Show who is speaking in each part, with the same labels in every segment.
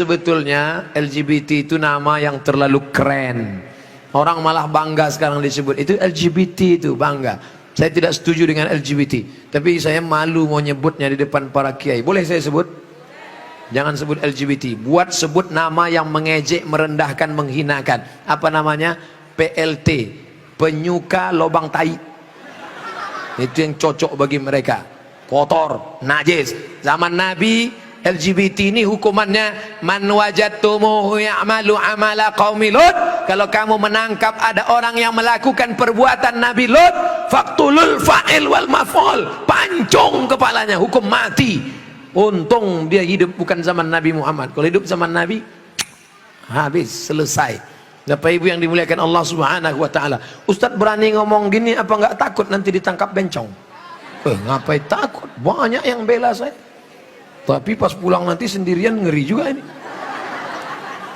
Speaker 1: Sebetulnya LGBT itu nama yang terlalu keren. Orang malah bangga sekarang disebut itu LGBT, itu bangga. Saya tidak setuju dengan LGBT, tapi saya malu mau nyebutnya di depan para kiai. Boleh saya sebut? Jangan sebut LGBT. Buat sebut nama yang mengejek, merendahkan, menghinakan. Apa namanya? PLT, penyuka lobang tai. Itu yang cocok bagi mereka. Kotor, najis. Zaman Nabi LGBT ini hukumannya man wajadtumuhu ya'malu amala qaumi Lut. Kalau kamu menangkap ada orang yang melakukan perbuatan Nabi Lut, faqtulul fa'il wal maf'ul, pancung kepalanya, hukum mati. Untung dia hidup bukan zaman Nabi Muhammad. Kalau hidup zaman Nabi, habis, selesai. Bapak Ibu yang dimuliakan Allah Subhanahu wa taala, Ustadz berani ngomong gini apa enggak takut nanti ditangkap bencong? Ngapain takut? Banyak yang bela saya. Tapi pas pulang nanti sendirian ngeri juga ini.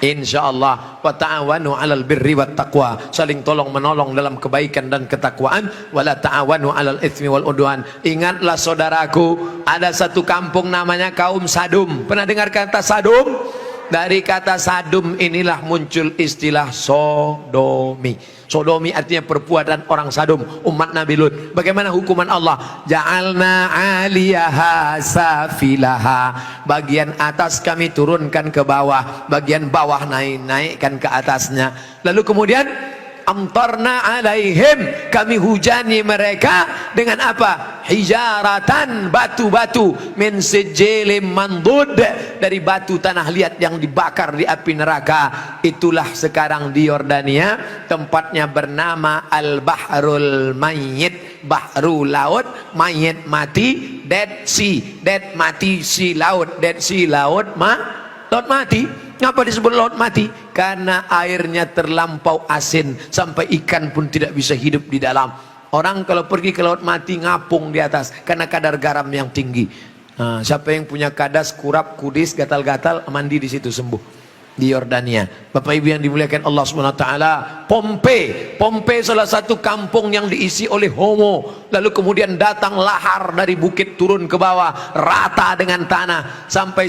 Speaker 1: Insyaallah, wa ta'awanu 'alal birri wat taqwa, saling tolong menolong dalam kebaikan dan ketakwaan, wala ta'awanu 'alal itsmi wal udwan. Ingatlah saudaraku, ada satu kampung namanya kaum Sadum. Pernah dengar kata Sadum? Dari kata Sadum inilah muncul istilah sodomi. Sodomi artinya perbuatan orang Sadum, umat Nabi Lut. Bagaimana hukuman Allah? Ja'alna 'aliyaha safilaha. Bagian atas kami turunkan ke bawah, bagian bawah naikkan ke atasnya. Lalu kemudian amtarna alaihim, kami hujani mereka dengan apa? Hijaratan, batu-batu, min sijilin mandud, dari batu tanah liat yang dibakar di api neraka. Itulah sekarang di Yordania, tempatnya bernama Al-Bahrul Mayyit, bahru laut, mayit mati, Dead Sea, dead mati, sea laut, Dead Sea laut laut mati. Kenapa disebut laut mati? Karena airnya terlampau asin sampai ikan pun tidak bisa hidup di dalam. Orang kalau pergi ke laut mati ngapung di atas karena kadar garam yang tinggi. Nah, siapa yang punya kadas, kurap, kudis, gatal-gatal, mandi di situ sembuh. Di Yordania. Bapak Ibu yang dimuliakan Allah Subhanahu wa taala, Pompei salah satu kampung yang diisi oleh homo. Lalu kemudian datang lahar dari bukit turun ke bawah, rata dengan tanah, sampai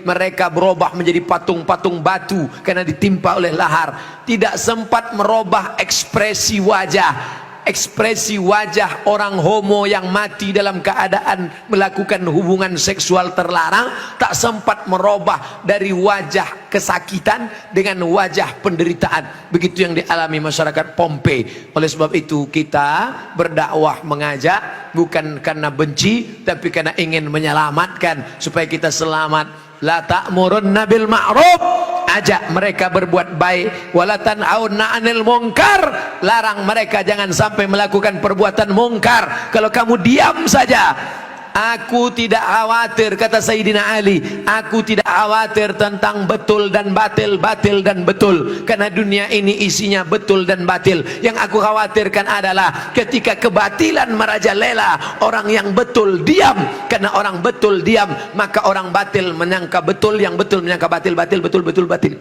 Speaker 1: mereka berubah menjadi patung-patung batu karena ditimpa oleh lahar. Tidak sempat merubah ekspresi wajah. Ekspresi wajah orang homo yang mati dalam keadaan melakukan hubungan seksual terlarang tak sempat merubah dari wajah kesakitan dengan wajah penderitaan. Begitu yang dialami masyarakat Pompei. Oleh sebab itu kita berdakwah, mengajak bukan karena benci tapi karena ingin menyelamatkan supaya kita selamat. La ta'murunna bil ma'ruf, ajak mereka berbuat baik, wala tanhauna 'anil munkar, larang mereka jangan sampai melakukan perbuatan mungkar. Kalau kamu diam saja, aku tidak khawatir, kata Sayyidina Ali, aku tidak khawatir tentang betul dan batil, batil dan betul, karena dunia ini isinya betul dan batil. Yang aku khawatirkan adalah ketika kebatilan merajalela, orang yang betul diam. Karena orang betul diam, maka orang batil menyangka betul, yang betul menyangka batil, batil betul, betul batil.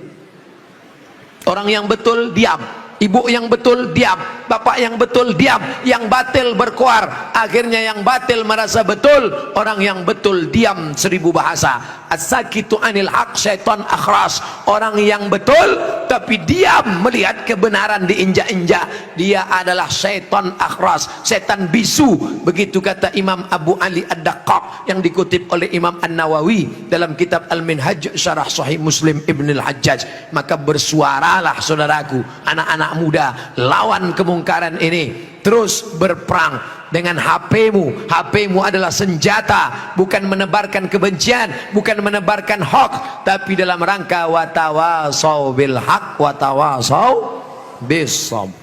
Speaker 1: Orang yang betul diam, ibu yang betul diam, bapak yang betul diam, yang batil berkuar. Akhirnya yang batil merasa betul, orang yang betul diam 1000 bahasa. As-sakitu anil haq syaitan akhras. Orang yang betul tapi diam melihat kebenaran diinjak-injak, dia adalah syaitan akhras, setan bisu. Begitu kata Imam Abu Ali Ad-Daqqaq yang dikutip oleh Imam An-Nawawi dalam kitab Al-Minhaj Syarah Sahih Muslim Ibn Al-Hajjaj. Maka bersuaralah saudaraku, anak-anak muda, lawan kemungkaran ini. Terus berperang dengan HP-mu. HP-mu adalah senjata, bukan menebarkan kebencian, bukan menebarkan hoax, tapi dalam rangka watawasau bil haq watawasau bis sabr.